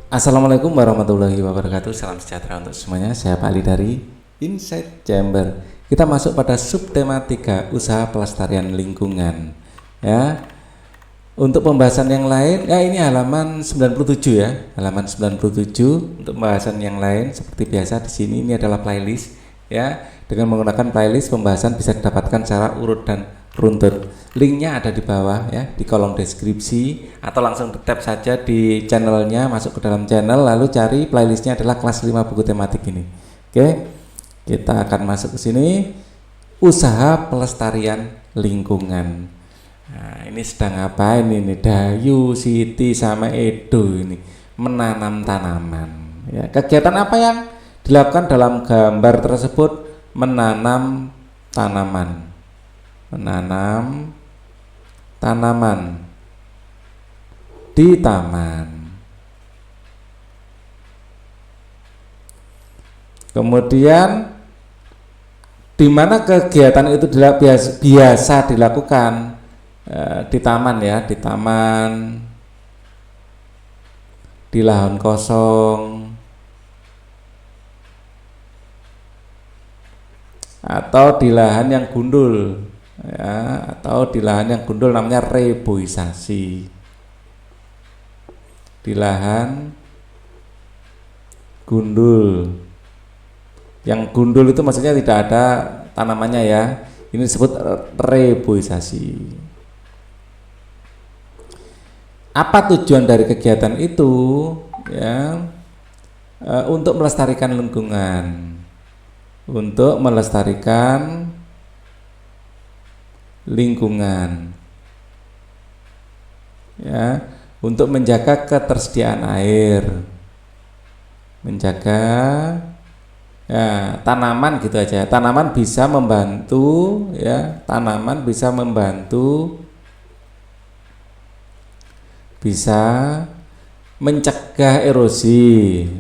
Assalamualaikum warahmatullahi wabarakatuh. Salam sejahtera untuk semuanya. Saya Pak Ali dari Insight Chamber. Kita masuk pada subtema 3, usaha pelestarian lingkungan. Ya. Untuk pembahasan yang lain, ya ini halaman 97 ya. Halaman 97 untuk pembahasan yang lain seperti biasa di sini ini adalah playlist ya. Dengan menggunakan playlist pembahasan bisa didapatkan secara urut dan runtut. Linknya ada di bawah ya, di kolom deskripsi, atau langsung tap saja di channelnya, masuk ke dalam channel lalu cari playlistnya adalah kelas 5 buku tematik ini. Oke, kita akan masuk ke sini, usaha pelestarian lingkungan. Nah, ini sedang apa ini Dayu, Siti sama Edo ini menanam tanaman ya. Kegiatan apa yang dilakukan dalam gambar tersebut? Menanam tanaman di taman. Kemudian di mana kegiatan itu biasa dilakukan? Di taman ya, di taman, di lahan kosong, atau di lahan yang gundul ya, atau di lahan yang gundul namanya reboisasi. Di lahan gundul, yang gundul itu maksudnya tidak ada tanamannya ya, ini disebut reboisasi. Apa tujuan dari kegiatan itu ya? Untuk melestarikan lingkungan, untuk melestarikan lingkungan ya, untuk menjaga ketersediaan air, menjaga ya, tanaman gitu aja. Tanaman bisa membantu ya, tanaman bisa membantu, bisa mencegah erosi,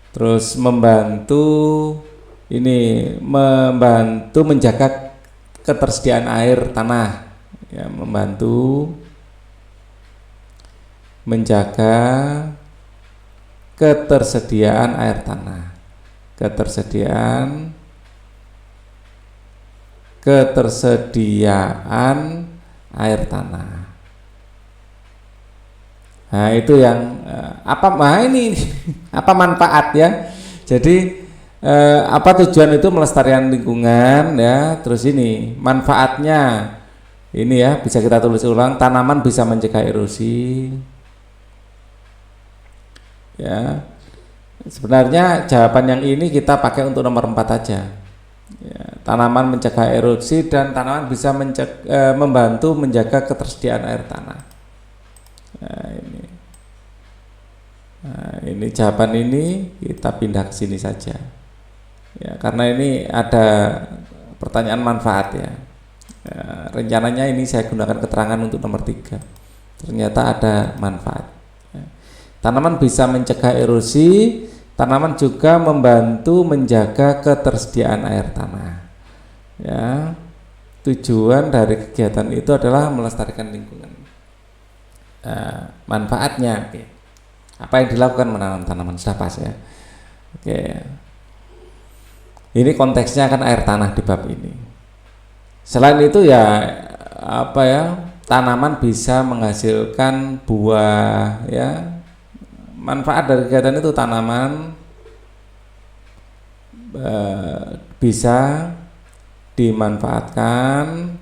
terus membantu menjaga ketersediaan air tanah ya, membantu menjaga ketersediaan air tanah, ketersediaan air tanah. Nah itu yang apa manfaat ya. Jadi apa tujuan itu melestarikan lingkungan ya. Terus ini manfaatnya ini ya, bisa kita tulis ulang. Tanaman bisa mencegah erosi ya. Sebenarnya jawaban yang ini kita pakai untuk nomor 4 aja ya, tanaman mencegah erosi dan tanaman bisa membantu menjaga ketersediaan air tanah. Nah, ini jawaban ini kita pindah ke sini saja ya, karena ini ada pertanyaan manfaat ya. Rencananya ini saya gunakan keterangan untuk nomor 3, ternyata ada manfaat ya. Tanaman bisa mencegah erosi, tanaman juga membantu menjaga ketersediaan air tanah ya. Tujuan dari kegiatan itu adalah melestarikan lingkungan. Manfaatnya oke. Apa yang dilakukan? Menanam tanaman, sudah pas ya. Oke. Ini konteksnya kan air tanah di bab ini. Selain itu ya apa ya, tanaman bisa menghasilkan buah ya. Manfaat dari kegiatan itu tanaman bisa dimanfaatkan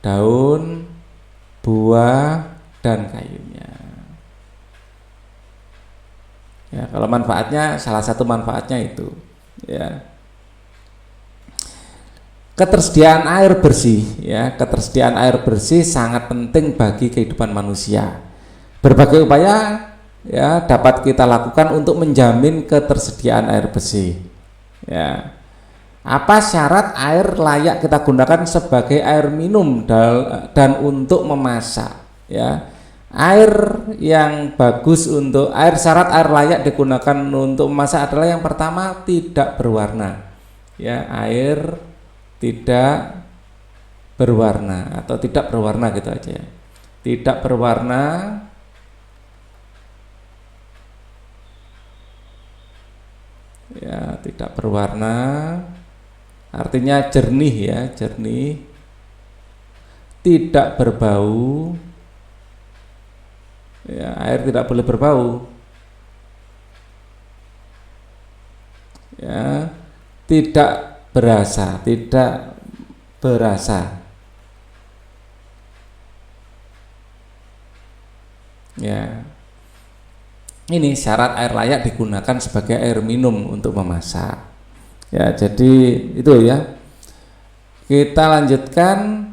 daun, buah, dan kayunya. Ya, kalau manfaatnya, salah satu manfaatnya itu ya, ketersediaan air bersih ya. Ketersediaan air bersih sangat penting bagi kehidupan manusia. Berbagai upaya ya dapat kita lakukan untuk menjamin ketersediaan air bersih ya. Apa syarat air layak kita gunakan sebagai air minum dan untuk memasak ya? Air yang bagus untuk syarat air layak digunakan untuk memasak adalah yang pertama tidak berwarna ya, air tidak berwarna atau tidak berwarna gitu aja ya. tidak berwarna, ya tidak berwarna, artinya jernih ya, jernih, tidak berbau, ya air tidak boleh berbau, ya tidak berasa, tidak berasa, ya ini syarat air layak digunakan sebagai air minum untuk memasak. Ya, jadi itu ya. Kita lanjutkan,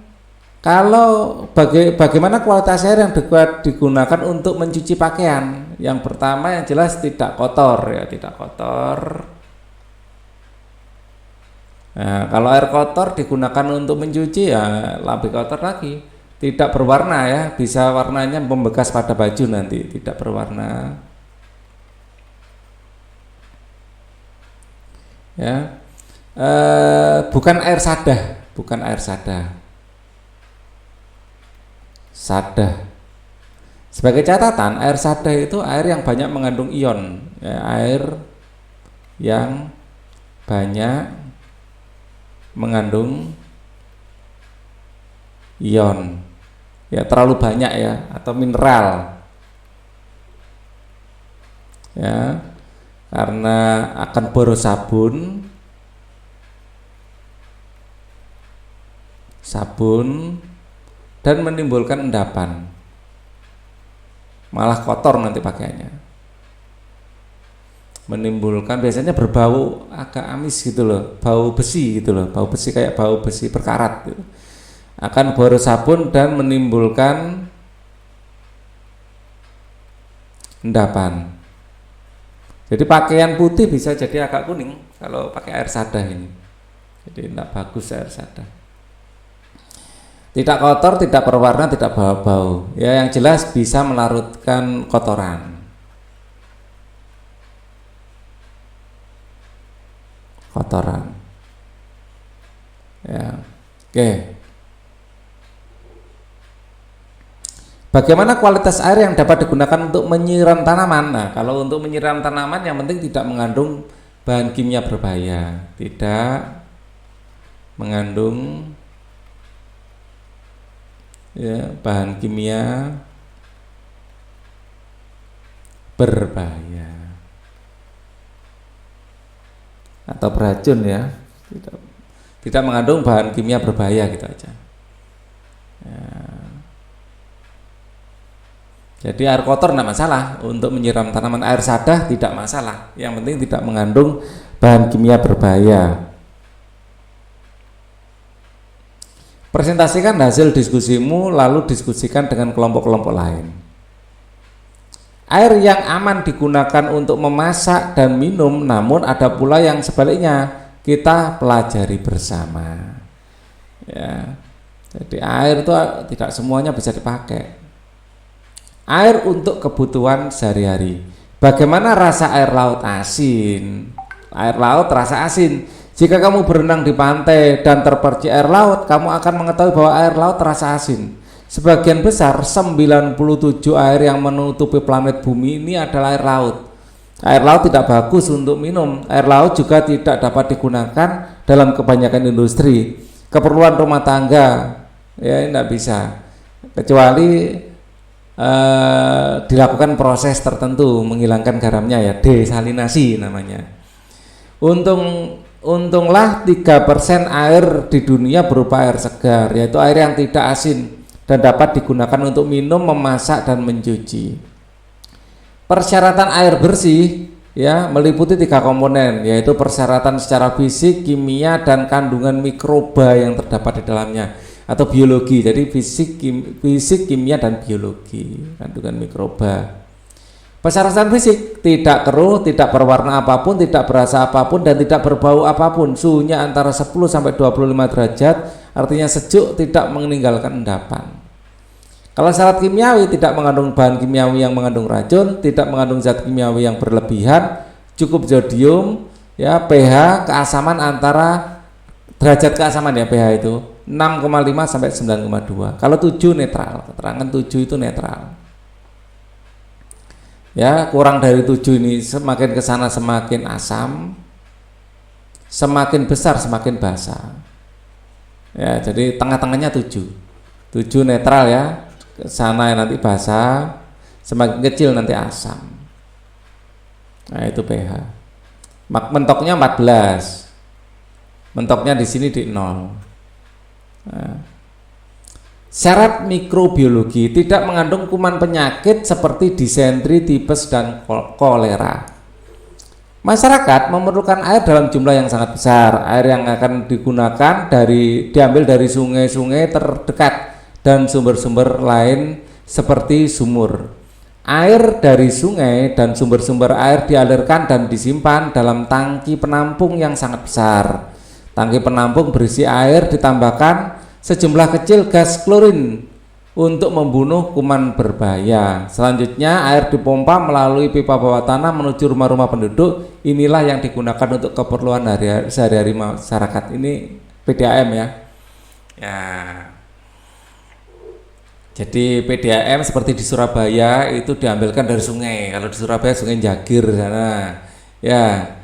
kalau bagaimana kualitas air yang digunakan untuk mencuci pakaian. Yang pertama yang jelas tidak kotor ya, tidak kotor. Nah, kalau air kotor digunakan untuk mencuci ya lebih kotor lagi. Tidak berwarna ya, bisa warnanya membekas pada baju nanti, tidak berwarna. Ya, bukan air sadah, bukan air sadah. Sadah. Sebagai catatan, air sadah itu air yang banyak mengandung ion, ya, air yang banyak mengandung ion, ya terlalu banyak ya, atau mineral, ya. Karena akan boros sabun dan menimbulkan endapan, malah kotor nanti pakaiannya, menimbulkan, biasanya berbau agak amis gitu loh, bau besi gitu loh, bau besi kayak bau besi berkarat gitu. Akan boros sabun dan menimbulkan endapan. Jadi pakaian putih bisa jadi agak kuning kalau pakai air sadah ini. Jadi tidak bagus air sadah. Tidak kotor, tidak berwarna, tidak bau-bau. Ya, yang jelas bisa melarutkan kotoran. Kotoran. Ya. Oke. Bagaimana kualitas air yang dapat digunakan untuk menyiram tanaman? Nah, kalau untuk menyiram tanaman yang penting tidak mengandung bahan kimia berbahaya, tidak mengandung ya, bahan kimia berbahaya atau beracun ya, tidak mengandung bahan kimia berbahaya gitu aja. Ya. Jadi air kotor tidak masalah untuk menyiram tanaman, air sadah tidak masalah. Yang penting tidak mengandung bahan kimia berbahaya. Presentasikan hasil diskusimu lalu diskusikan dengan kelompok-kelompok lain. Air yang aman digunakan untuk memasak dan minum, namun ada pula yang sebaliknya, kita pelajari bersama. Ya. Jadi air itu tidak semuanya bisa dipakai. Air untuk kebutuhan sehari-hari. Bagaimana rasa air laut? Asin. Air laut rasa asin. Jika kamu berenang di pantai dan terpercik air laut, kamu akan mengetahui bahwa air laut terasa asin. Sebagian besar 97 air yang menutupi planet bumi ini adalah air laut. Air laut tidak bagus untuk minum. Air laut juga tidak dapat digunakan dalam kebanyakan industri. Keperluan rumah tangga ya tidak bisa, kecuali dilakukan proses tertentu menghilangkan garamnya ya, desalinasi namanya. Untunglah 3% air di dunia berupa air segar, yaitu air yang tidak asin dan dapat digunakan untuk minum, memasak dan mencuci. Persyaratan air bersih ya meliputi 3 komponen, yaitu persyaratan secara fisik, kimia dan kandungan mikroba yang terdapat di dalamnya, atau biologi. Jadi fisik, kimia dan biologi, kandungan mikroba. Persyaratan fisik, tidak keruh, tidak berwarna apapun, tidak berasa apapun dan tidak berbau apapun. Suhunya antara 10 sampai 25 derajat, artinya sejuk, tidak meninggalkan endapan. Kalau syarat kimiawi, tidak mengandung bahan kimiawi yang mengandung racun, tidak mengandung zat kimiawi yang berlebihan, cukup zodium, ya, pH keasaman antara derajat keasaman ya pH itu 6,5 sampai 9,2. Kalau 7 netral, keterangan 7 itu netral. Ya, kurang dari 7 ini semakin ke sana semakin asam, semakin besar semakin basa. Ya, jadi tengah-tengahnya 7. 7 netral ya. Ke sana nanti basa, semakin kecil nanti asam. Nah, itu pH. Mentoknya 14. Mentoknya di sini di 0. Nah, syarat mikrobiologi tidak mengandung kuman penyakit seperti disentri, tipes, dan kolera. Masyarakat memerlukan air dalam jumlah yang sangat besar. Air yang akan digunakan diambil dari sungai-sungai terdekat dan sumber-sumber lain seperti sumur. Air dari sungai dan sumber-sumber air dialirkan dan disimpan dalam tangki penampung yang sangat besar. Tangki penampung berisi air ditambahkan sejumlah kecil gas klorin untuk membunuh kuman berbahaya. Selanjutnya air dipompa melalui pipa bawah tanah menuju rumah-rumah penduduk. Inilah yang digunakan untuk keperluan sehari-hari masyarakat. Ini PDAM ya. Ya. Jadi PDAM seperti di Surabaya itu diambilkan dari sungai. Kalau di Surabaya sungai Jagir sana. Ya.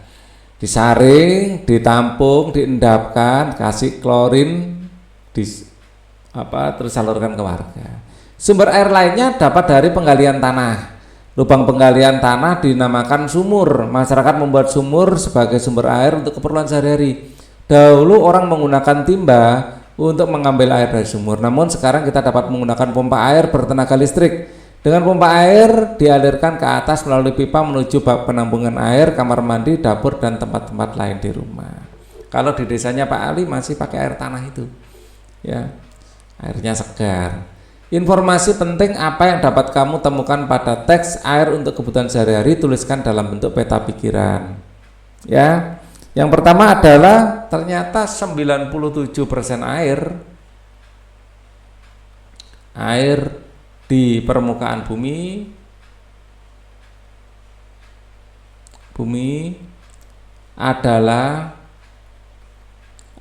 Disaring, ditampung, diendapkan, kasih klorin, terus salurkan ke warga. Sumber air lainnya dapat dari penggalian tanah. Lubang penggalian tanah dinamakan sumur. Masyarakat membuat sumur sebagai sumber air untuk keperluan sehari-hari. Dahulu orang menggunakan timba untuk mengambil air dari sumur. Namun sekarang kita dapat menggunakan pompa air bertenaga listrik. Dengan pompa air dialirkan ke atas melalui pipa menuju bak penampungan air, kamar mandi, dapur, dan tempat-tempat lain di rumah. Kalau di desanya Pak Ali masih pakai air tanah itu. Ya, airnya segar. Informasi penting apa yang dapat kamu temukan pada teks air untuk kebutuhan sehari-hari tuliskan dalam bentuk peta pikiran. Ya, yang pertama adalah ternyata 97% air di permukaan bumi adalah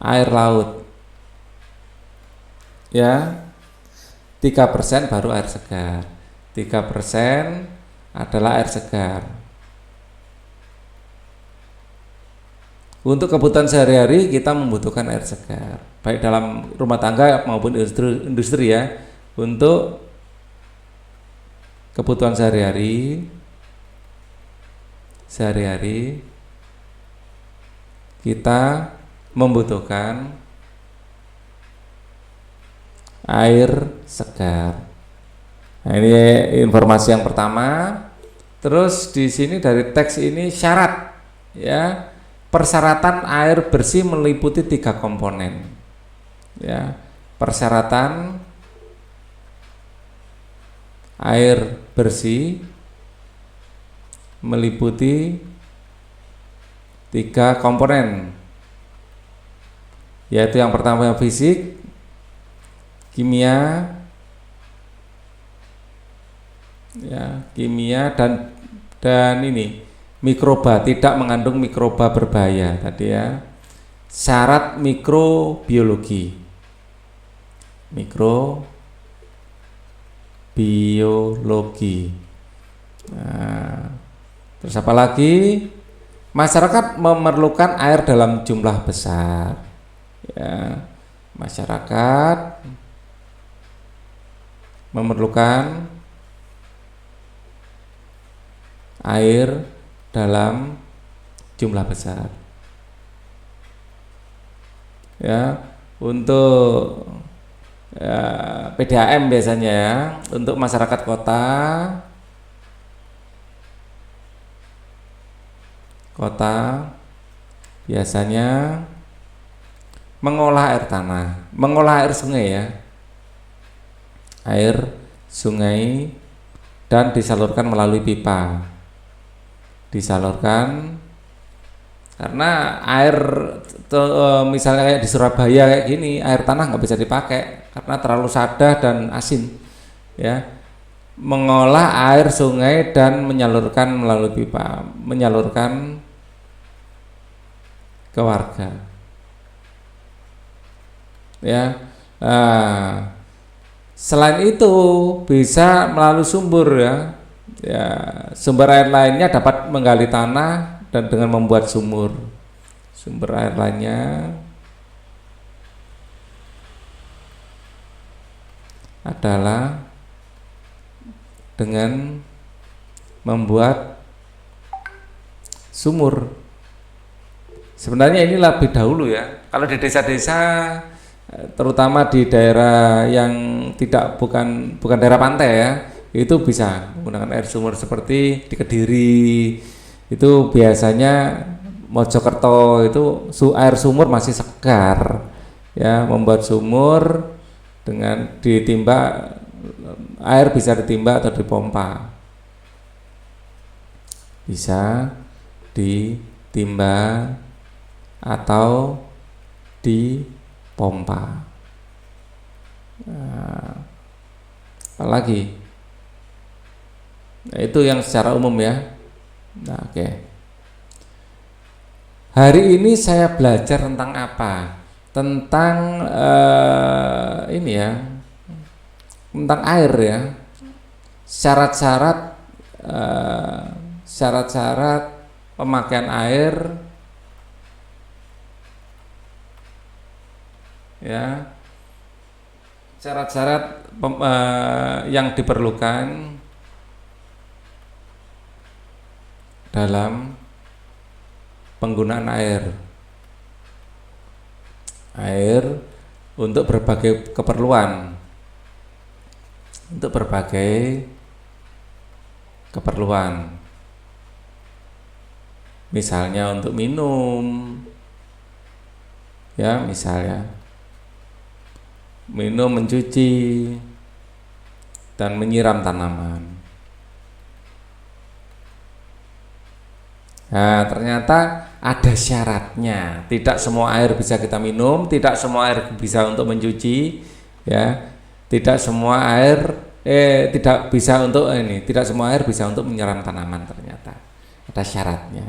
air laut. Ya, 3% baru air segar. 3% adalah air segar. Untuk kebutuhan sehari-hari kita membutuhkan air segar, baik dalam rumah tangga maupun industri ya. Untuk kebutuhan sehari-hari kita membutuhkan air segar. Nah, ini informasi yang pertama. Terus di sini dari teks ini syarat ya, persyaratan air bersih meliputi 3 komponen. Ya, persyaratan air bersih meliputi 3 komponen, yaitu yang pertama fisik, kimia, ya, kimia dan ini mikroba, tidak mengandung mikroba berbahaya tadi ya. Syarat mikrobiologi. Nah, terus apa lagi? Masyarakat memerlukan air dalam jumlah besar. Ya, masyarakat memerlukan air dalam jumlah besar. Ya, untuk PDAM biasanya ya, untuk masyarakat kota biasanya mengolah air tanah, mengolah air sungai ya, air sungai, dan disalurkan melalui pipa, disalurkan karena air misalnya kayak di Surabaya kayak gini, air tanah nggak bisa dipakai karena terlalu sadah dan asin ya. Mengolah air sungai dan menyalurkan melalui pipa, menyalurkan ke warga. ya. Nah, selain itu bisa melalui sumber ya. Ya, sumber air lainnya dapat menggali tanah dan dengan membuat sumur. Sumber air lainnya adalah dengan membuat sumur. Sebenarnya ini lebih dahulu ya. Kalau di desa-desa, terutama di daerah yang bukan daerah pantai ya, itu bisa menggunakan air sumur seperti di Kediri. Itu biasanya Mojokerto itu air sumur masih segar ya, membuat sumur dengan ditimba, air bisa ditimba atau dipompa, bisa ditimba atau dipompa. Nah, apalagi nah, itu yang secara umum ya. Nah, oke. Hari ini saya belajar tentang apa? Tentang ini ya, tentang air ya. Syarat-syarat syarat-syarat pemakaian air ya. Syarat-syarat yang diperlukan dalam penggunaan air untuk berbagai keperluan, misalnya untuk minum ya, misalnya minum, mencuci, dan menyiram tanaman. Nah, ternyata ada syaratnya. Tidak semua air bisa kita minum, tidak semua air bisa untuk mencuci, ya. Tidak semua air tidak bisa untuk tidak semua air bisa untuk menyiram tanaman, ternyata. Ada syaratnya.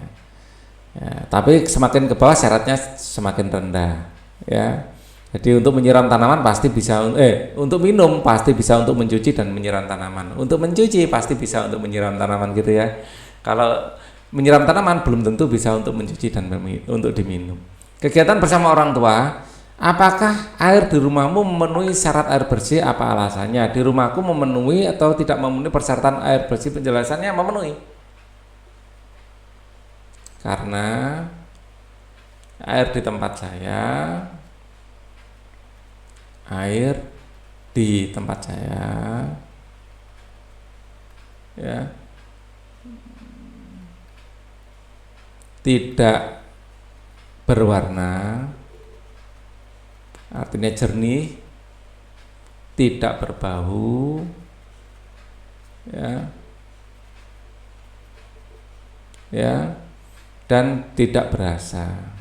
Ya, tapi semakin ke bawah syaratnya semakin rendah, ya. Jadi untuk menyiram tanaman pasti bisa, untuk minum pasti bisa untuk mencuci dan menyiram tanaman. Untuk mencuci pasti bisa untuk menyiram tanaman gitu ya. Kalau menyiram tanaman belum tentu bisa untuk mencuci dan untuk diminum. Kegiatan bersama orang tua, apakah air di rumahmu memenuhi syarat air bersih? Apa alasannya? Di rumahku memenuhi atau tidak memenuhi persyaratan air bersih? Penjelasannya memenuhi. Karena air di tempat saya, ya tidak berwarna, artinya jernih, tidak berbau, ya, dan tidak berasa.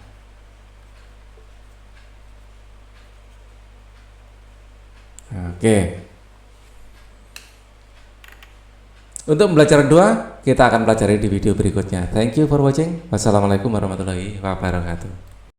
Oke. Untuk pembelajaran 2 kita akan pelajari di video berikutnya. Thank you for watching. Wassalamualaikum warahmatullahi wabarakatuh.